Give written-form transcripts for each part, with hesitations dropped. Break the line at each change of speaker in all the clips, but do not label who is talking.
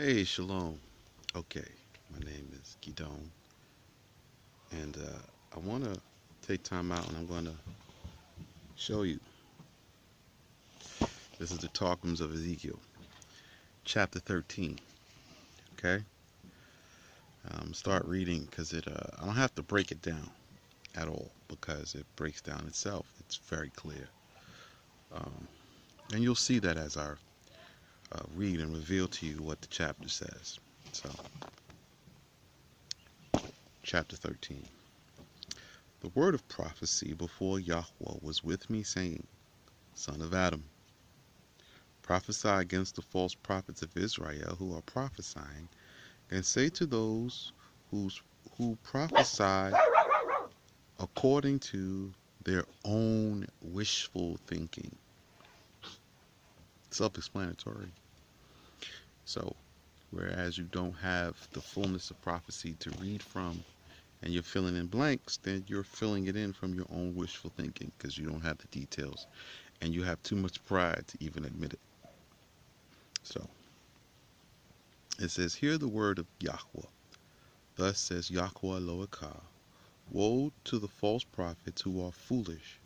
Hey, Shalom. Okay, my name is Gidon, and I want to take time out and I'm going to show you. This is the Talkums of Ezekiel, chapter 13. Okay, start reading because I don't have to break it down at all because it breaks down itself. It's very clear. Um, and you'll see that as I read and reveal to you what the chapter says. So, chapter 13. The word of prophecy before Yahweh was with me, saying, Son of Adam, prophesy against the false prophets of Israel who are prophesying, and say to those who's, who prophesy according to their own wishful thinking. Self-explanatory. So, whereas you don't have the fullness of prophecy to read from, and you're filling in blanks, then you're filling it in from your own wishful thinking because you don't have the details, and you have too much pride to even admit it. So, it says, Hear the word of Yahweh. Thus says Yahweh Elohim, woe to the false prophets who are foolish,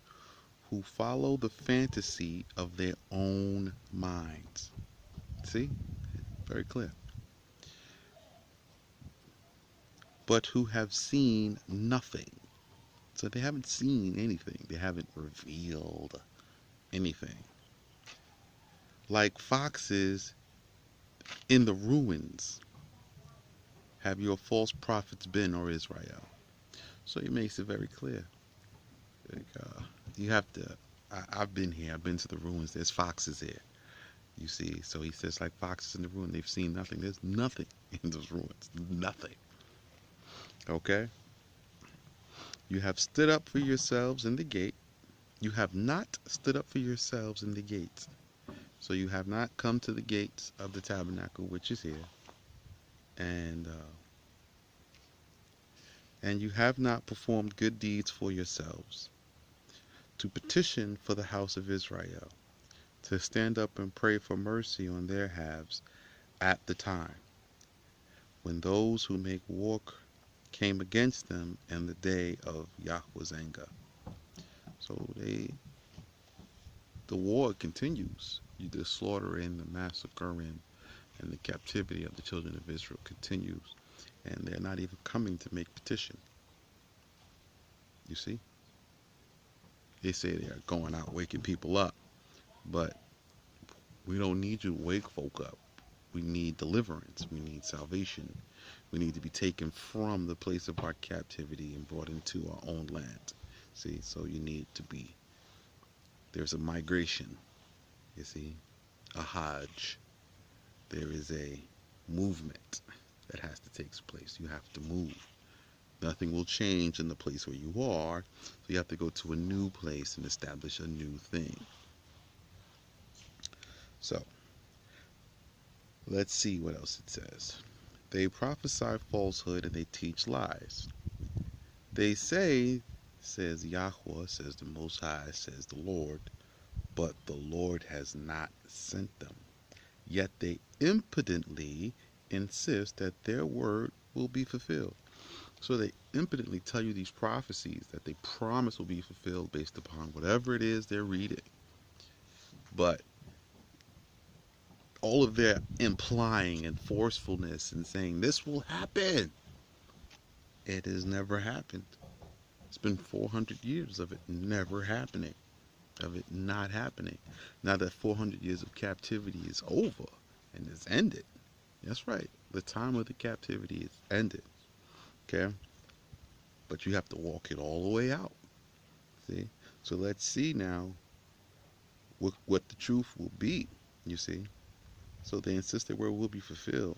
who follow the fantasy of their own minds. See? Very clear. But who have seen nothing. So they haven't seen anything. They haven't revealed anything. Like foxes in the ruins have your false prophets been, or Israel. So he makes it very clear. Like, you have to. I've been here. I've been to the ruins. There's foxes here. You see, so he says, like foxes in the ruin, they've seen nothing. There's nothing in those ruins. Nothing. Okay? You have stood up for yourselves in the gate. You have not stood up for yourselves in the gates. So you have not come to the gates of the tabernacle, which is here, and you have not performed good deeds for yourselves, to petition for the house of Israel, to stand up and pray for mercy on their halves at the time when those who make war came against them in the day of Yahweh's anger. So the war continues. The slaughtering, the massacring, and the captivity of the children of Israel continues. And they're not even coming to make petition. You see? They say they are going out waking people up. But we don't need you to wake folk up. We need deliverance. We need salvation. We need to be taken from the place of our captivity and brought into our own land. See? So you need to be. There's a migration. You see? A Hajj. There is a movement that has to take place. You have to move. Nothing will change in the place where you are, so you have to go to a new place and establish a new thing. So, let's see what else it says. They prophesy falsehood and they teach lies. They say, says Yahweh, says the Most High, says the Lord, but the Lord has not sent them. Yet they impudently insist that their word will be fulfilled. So they impudently tell you these prophecies that they promise will be fulfilled based upon whatever it is they're reading. But all of their implying and forcefulness and saying this will happen, it has never happened. It's been 400 years of it never happening, of it not happening. Now that 400 years of captivity is over and is ended. That's right. The time of the captivity is ended. Okay? But you have to walk it all the way out. See? So let's see now what the truth will be, you see. So they insist that word will be fulfilled.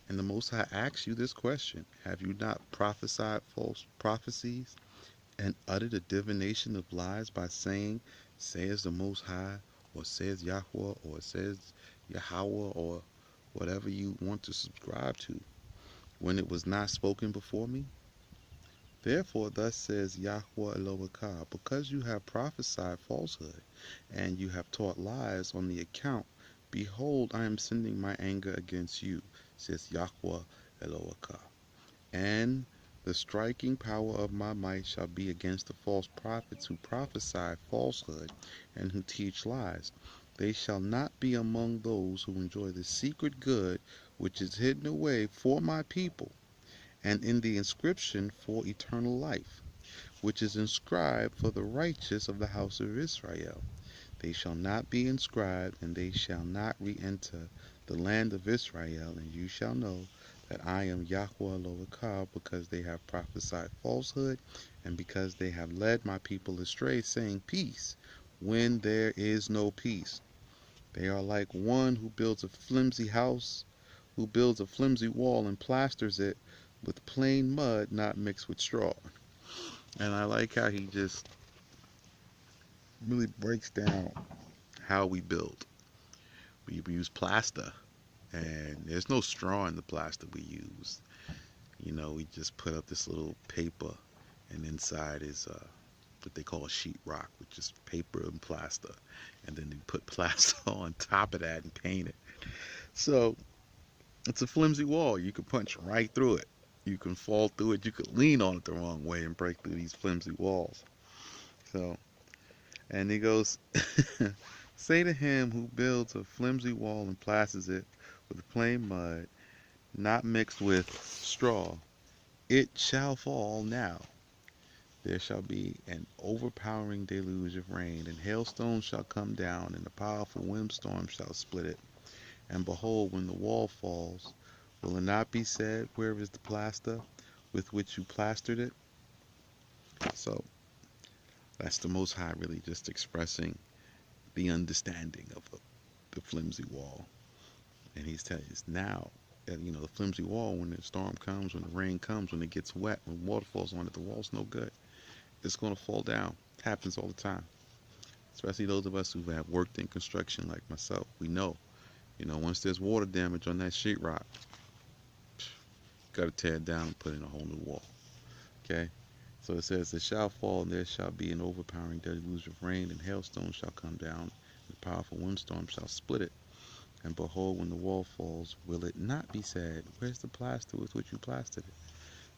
And the Most High asks you this question: have you not prophesied false prophecies and uttered a divination of lies by saying, says the Most High, or says Yahweh, or says Yahweh, or whatever you want to subscribe to, when it was not spoken before me? Therefore, thus says Yahweh Elohim, because you have prophesied falsehood, and you have taught lies on the account Behold, I am sending my anger against you, says Yahweh Elohaka. And the striking power of my might shall be against the false prophets who prophesy falsehood and who teach lies. They shall not be among those who enjoy the secret good which is hidden away for my people, and in the inscription for eternal life, which is inscribed for the righteous of the house of Israel. They shall not be inscribed, and they shall not re-enter the land of Israel, and you shall know that I am Yahweh Elohim, because they have prophesied falsehood, and because they have led my people astray, saying peace, when there is no peace. They are like one who builds a flimsy house, who builds a flimsy wall and plasters it with plain mud not mixed with straw. And I like how he just really breaks down how we build. We use plaster, and there's no straw in the plaster we use. We just put up this little paper, and inside is what they call a sheetrock, which is paper and plaster. And then you put plaster on top of that and paint it. So it's a flimsy wall. You can punch right through it. You can fall through it. You could lean on it the wrong way and break through these flimsy walls. So, and he goes, say to him who builds a flimsy wall and plasters it with plain mud, not mixed with straw, it shall fall now. There shall be an overpowering deluge of rain, and hailstones shall come down, and a powerful windstorm shall split it. And behold, when the wall falls, will it not be said, where is the plaster with which you plastered it? So that's the Most High really just expressing the understanding of the flimsy wall. And he's telling us now, the flimsy wall, when the storm comes, when the rain comes, when it gets wet, when water falls on it, the wall's no good. It's going to fall down. It happens all the time. Especially those of us who have worked in construction like myself. We know, once there's water damage on that sheetrock, got to tear it down and put in a whole new wall. Okay? So it says, it shall fall, and there shall be an overpowering deluge of rain, and hailstones shall come down, and a powerful windstorm shall split it. And behold, when the wall falls, will it not be said, where's the plaster with which you plastered it?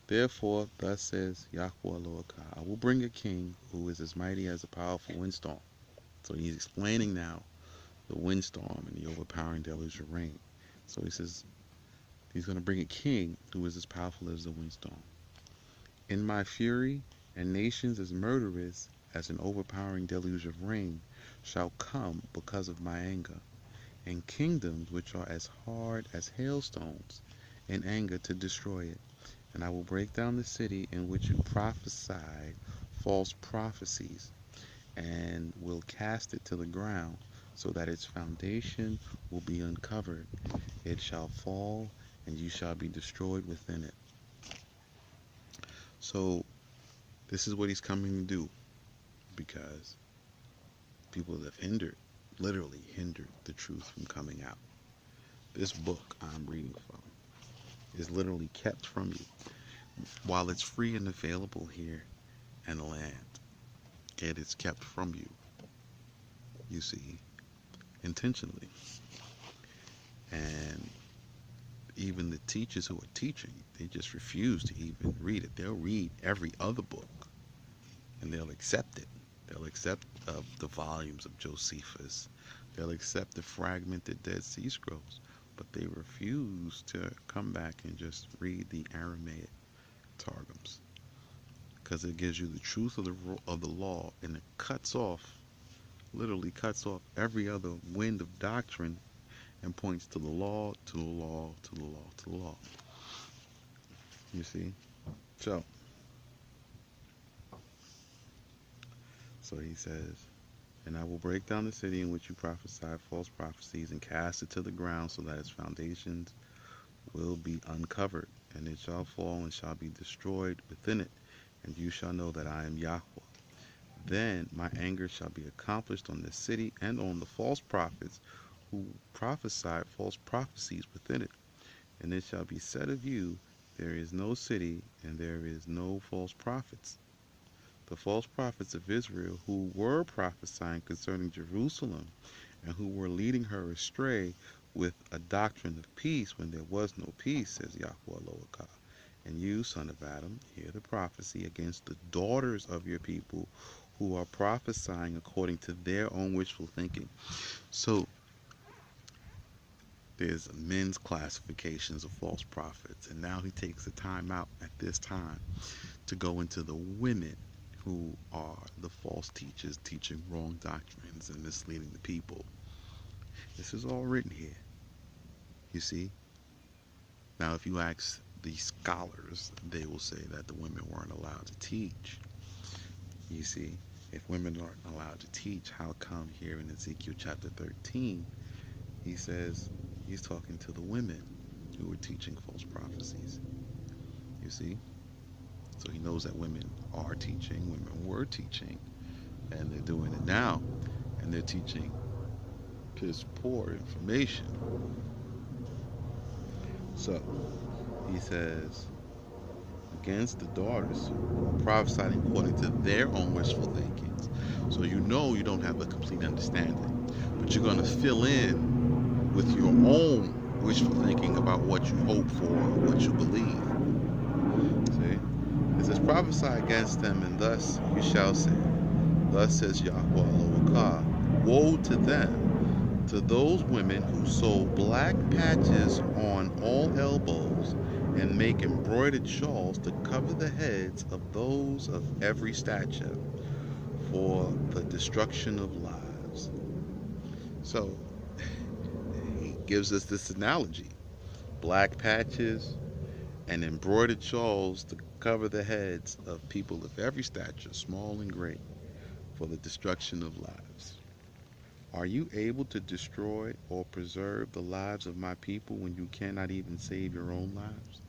Therefore, thus says Yahweh Elohim, I will bring a king who is as mighty as a powerful windstorm. So he's explaining now the windstorm and the overpowering deluge of rain. So he says he's going to bring a king who is as powerful as the windstorm. In my fury, and nations as murderous as an overpowering deluge of rain shall come because of my anger, and kingdoms which are as hard as hailstones in anger to destroy it. And I will break down the city in which you prophesied false prophecies, and will cast it to the ground, so that its foundation will be uncovered. It shall fall, and you shall be destroyed within it. So this is what he's coming to do, because people have literally hindered the truth from coming out. This book I'm reading from is literally kept from you. While it's free and available here in the land, it is kept from you, you see, intentionally. And even the teachers who are teaching, they just refuse to even read it. They'll read every other book, and they'll accept it. They'll accept the volumes of Josephus. They'll accept the fragmented Dead Sea Scrolls, but they refuse to come back and just read the Aramaic Targums, because it gives you the truth of the law, and it literally cuts off every other wind of doctrine, and points to the law, to the law, to the law, to the law. You see? So he says, and I will break down the city in which you prophesied false prophecies, and cast it to the ground, so that its foundations will be uncovered, and it shall fall and shall be destroyed within it, and you shall know that I am Yahweh. Then my anger shall be accomplished on the city and on the false prophets who prophesied false prophecies within it. And it shall be said of you, there is no city, and there is no false prophets. The false prophets of Israel, who were prophesying concerning Jerusalem and who were leading her astray with a doctrine of peace when there was no peace, says Yahweh Elohim. And you, son of Adam, hear the prophecy against the daughters of your people who are prophesying according to their own wishful thinking. So there's men's classifications of false prophets, and now he takes the time out at this time to go into the women who are the false teachers teaching wrong doctrines and misleading the people. This is all written here, you see. Now if you ask the scholars, they will say that the women weren't allowed to teach. You see, if women aren't allowed to teach, how come here in Ezekiel chapter 13 he says he's talking to the women who were teaching false prophecies? You see, so he knows that women are teaching, women were teaching, and they're doing it now, and they're teaching piss poor information. So he says, against the daughters who are prophesying according to their own wishful thinkings. So you know you don't have a complete understanding, but you're going to fill in with your own wishful thinking about what you hope for or what you believe. See? It says, prophesy against them, and thus you shall say, thus says Yahweh Elohim, woe to them, to those women who sew black patches on all elbows and make embroidered shawls to cover the heads of those of every stature for the destruction of lives. So he gives us this analogy: black patches and embroidered shawls to cover the heads of people of every stature, small and great, for the destruction of lives. Are you able to destroy or preserve the lives of my people when you cannot even save your own lives?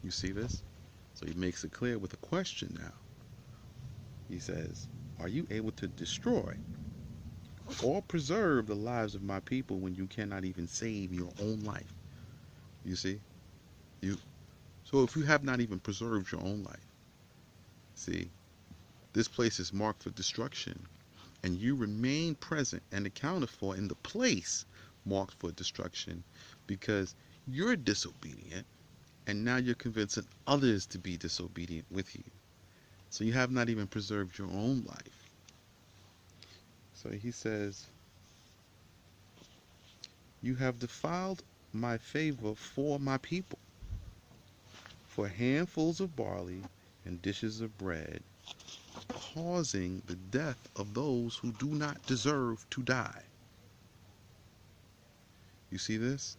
You see this? So he makes it clear with a question now. He says, are you able to destroy or preserve the lives of my people when you cannot even save your own life? You see? So if you have not even preserved your own life, see, this place is marked for destruction, and you remain present and accounted for in the place marked for destruction because you're disobedient, and now you're convincing others to be disobedient with you. So you have not even preserved your own life. So he says, you have defiled my favor for my people, for handfuls of barley and dishes of bread, causing the death of those who do not deserve to die. You see this?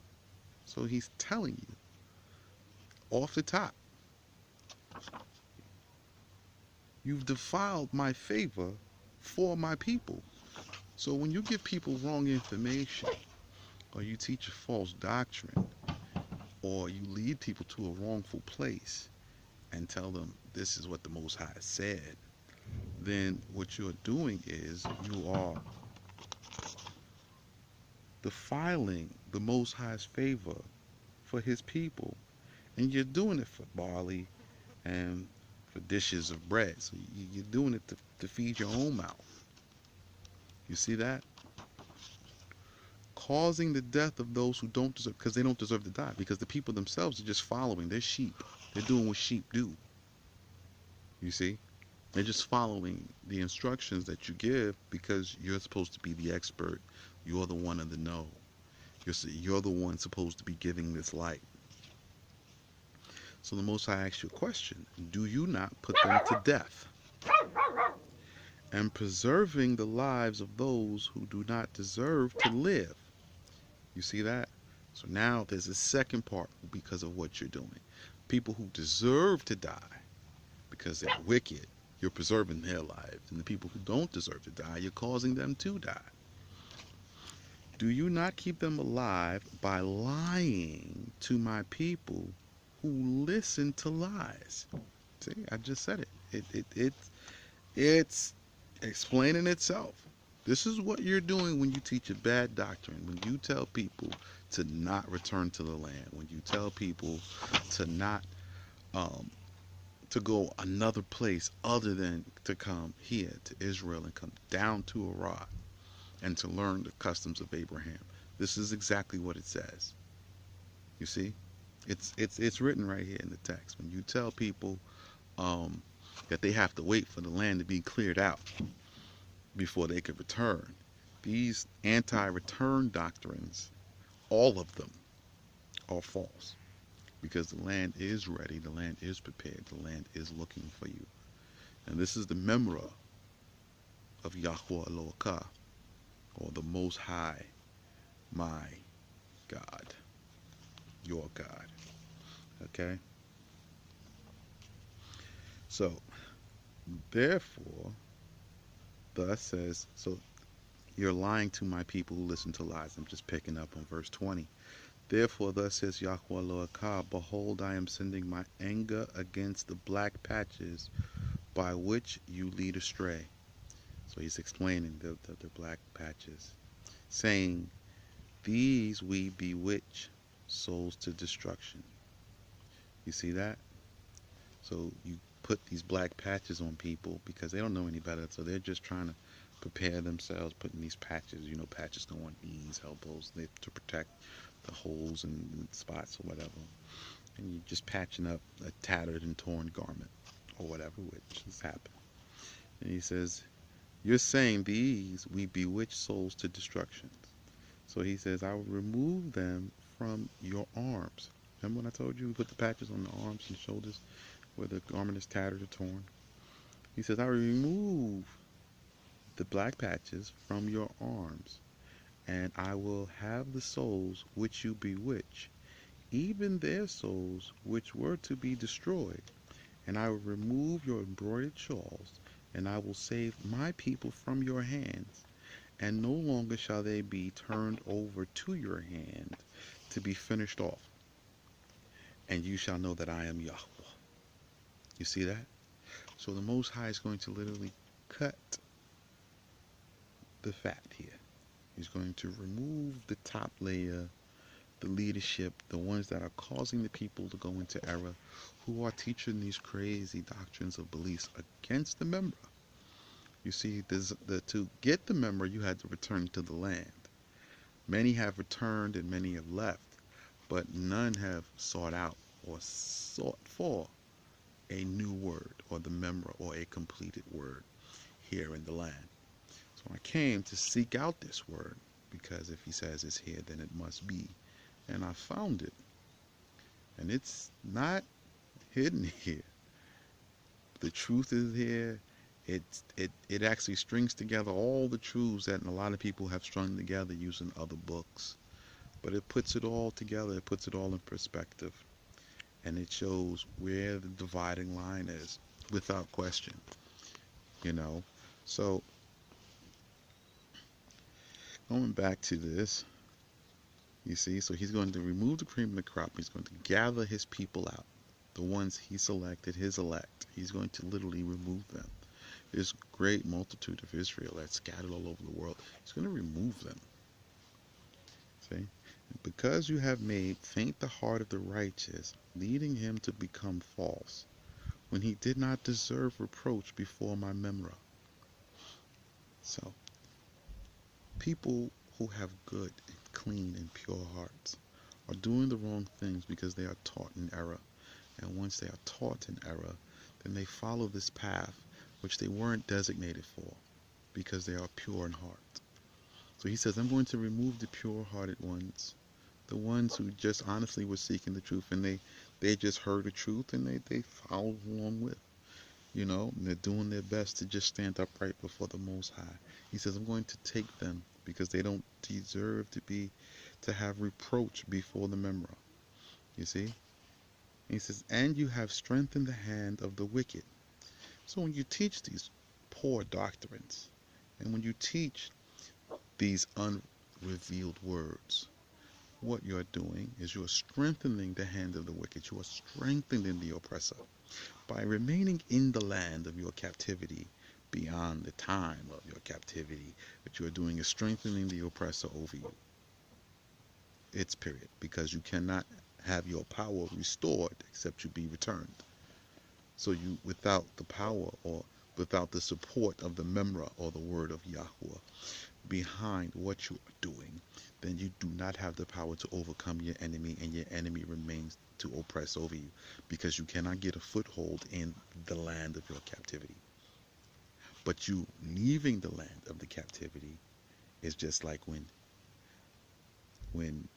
So he's telling you off the top, you've defiled my favor for my people. So when you give people wrong information, or you teach a false doctrine, or you lead people to a wrongful place and tell them this is what the Most High said, then what you're doing is you are defiling the Most High's favor for his people. And you're doing it for barley and for dishes of bread. So you're doing it to feed your own mouth. You see that? Causing the death of those who don't deserve, because they don't deserve to die, because the people themselves are just following. They're sheep. They're doing what sheep do. You see? They're just following the instructions that you give because you're supposed to be the expert. You're the one in the know. You're the one supposed to be giving this light. So the Most High asks you a question. Do you not put them to death? And preserving the lives of those who do not deserve to live. You see that? So now there's a second part because of what you're doing. People who deserve to die because they're wicked, you're preserving their lives. And the people who don't deserve to die, you're causing them to die. Do you not keep them alive by lying to my people who listen to lies? See, I just said it. It's explaining itself. This is what you're doing when you teach a bad doctrine, when you tell people to not return to the land, when you tell people to not to go another place other than to come here to Israel and come down to Iraq and to learn the customs of Abraham. This is exactly what it says. You see, it's written right here in the text. When you tell people um, that they have to wait for the land to be cleared out before they could return, these anti-return doctrines, all of them, are false because the land is ready, the land is prepared, the land is looking for you. And this is the memra of Yahweh Elohaka, or the Most High, my God, your God. Okay? So, therefore, thus says, so you're lying to my people who listen to lies. I'm just picking up on verse 20. Therefore, thus says Yahweh Elohaka, behold, I am sending my anger against the black patches by which you lead astray. So he's explaining the black patches, saying, these we bewitch souls to destruction. You see that? So you put these black patches on people because they don't know any better, so they're just trying to prepare themselves, putting these patches, patches go on knees, elbows, to protect the holes and spots or whatever. And you're just patching up a tattered and torn garment or whatever, which has happened. And he says, you're saying these we bewitch souls to destruction. So he says, I will remove them from your arms. Remember when I told you we put the patches on the arms and shoulders where the garment is tattered or torn? He says, I will remove the black patches from your arms, and I will have the souls which you bewitch, even their souls which were to be destroyed, and I will remove your embroidered shawls, and I will save my people from your hands, and no longer shall they be turned over to your hand to be finished off, and you shall know that I am Yahweh. You see that? So the Most High is going to literally cut the fat here. He's going to remove the top layer, the leadership, the ones that are causing the people to go into error, who are teaching these crazy doctrines of beliefs against the member. You see, to get the member, you had to return to the land. Many have returned and many have left, but none have sought out or sought for a new word or the member or a completed word here in the land. So I came to seek out this word, because if he says it's here, then it must be. And I found it. And it's not hidden here. The truth is here. It actually strings together all the truths that a lot of people have strung together using other books. But it puts it all together. It puts it all in perspective. And it shows where the dividing line is, without question. So going back to this, you see, so he's going to remove the cream of the crop. He's going to gather his people out, the ones he selected, his elect. He's going to literally remove them. This great multitude of Israel that's scattered all over the world, he's going to remove them. See? Because you have made faint the heart of the righteous, leading him to become false, when he did not deserve reproach before my memra. So, people who have good, clean, and pure hearts are doing the wrong things because they are taught in error. And once they are taught in error, then they follow this path which they weren't designated for, because they are pure in heart. So he says, I'm going to remove the pure-hearted ones, the ones who just honestly were seeking the truth, and they just heard the truth and they followed along with, and they're doing their best to just stand upright before the Most High. He says, I'm going to take them because they don't deserve to have reproach before the memra. You see? He says, and you have strengthened the hand of the wicked. So when you teach these poor doctrines, and when you teach these unrevealed words, what you're doing is you're strengthening the hand of the wicked. You are strengthening the oppressor by remaining in the land of your captivity beyond the time of your captivity. What you are doing is strengthening the oppressor over you. It's period, because you cannot have your power restored except you be returned. So you, without the power or without the support of the memra or the word of Yahweh, behind what you are doing, then you do not have the power to overcome your enemy, and your enemy remains to oppress over you, because you cannot get a foothold in the land of your captivity. But you leaving the land of the captivity is just like when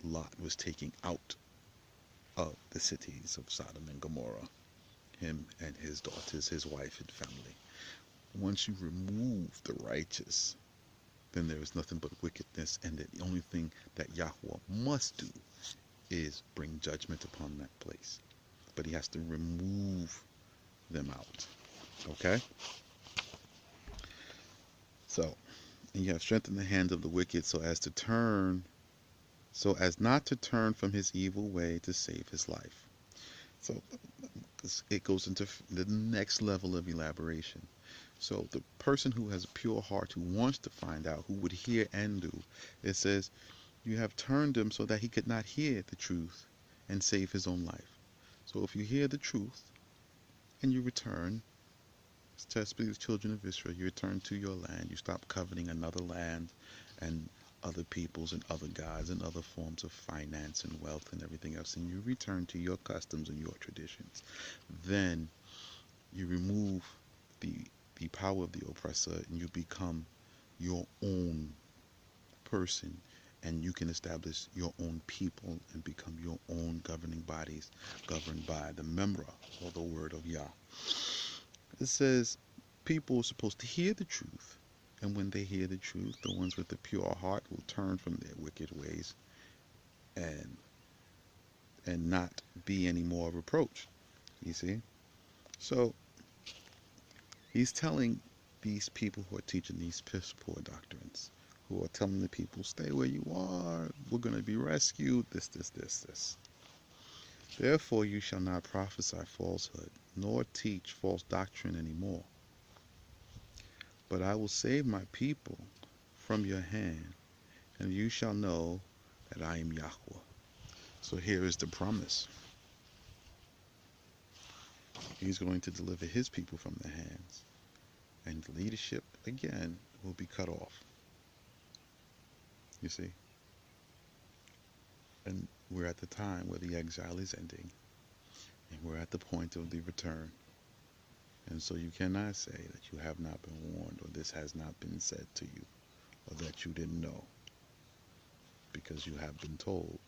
Lot was taking out of the cities of Sodom and Gomorrah, him and his daughters, his wife and family. Once you remove the righteous, then there is nothing but wickedness, and the only thing that Yahweh must do is bring judgment upon that place. But he has to remove them out. Okay? So, and you have strengthened the hands of the wicked so as not to turn from his evil way to save his life. So it goes into the next level of elaboration. So the person who has a pure heart, who wants to find out, who would hear and do, it says, you have turned him so that he could not hear the truth and save his own life. So if you hear the truth and you return, especially the children of Israel, you return to your land, you stop coveting another land and other peoples and other gods and other forms of finance and wealth and everything else, and you return to your customs and your traditions, then you remove the power of the oppressor, and you become your own person, and you can establish your own people and become your own governing bodies, governed by the Memra, or the word of Yah. It says people are supposed to hear the truth, and when they hear the truth, the ones with the pure heart will turn from their wicked ways and not be any more of a reproach. You see? So he's telling these people who are teaching these piss poor doctrines, who are telling the people, stay where you are, we're going to be rescued, this. Therefore you shall not prophesy falsehood, nor teach false doctrine anymore. But I will save my people from your hand, and you shall know that I am Yahweh. So here is the promise. He's going to deliver his people from their hands, and the leadership, again, will be cut off. You see? And we're at the time where the exile is ending, and we're at the point of the return. And so you cannot say that you have not been warned, or this has not been said to you, or that you didn't know, because you have been told.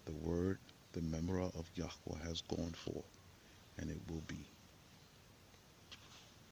The word, the Memra of Yahweh has gone forth, and it will be.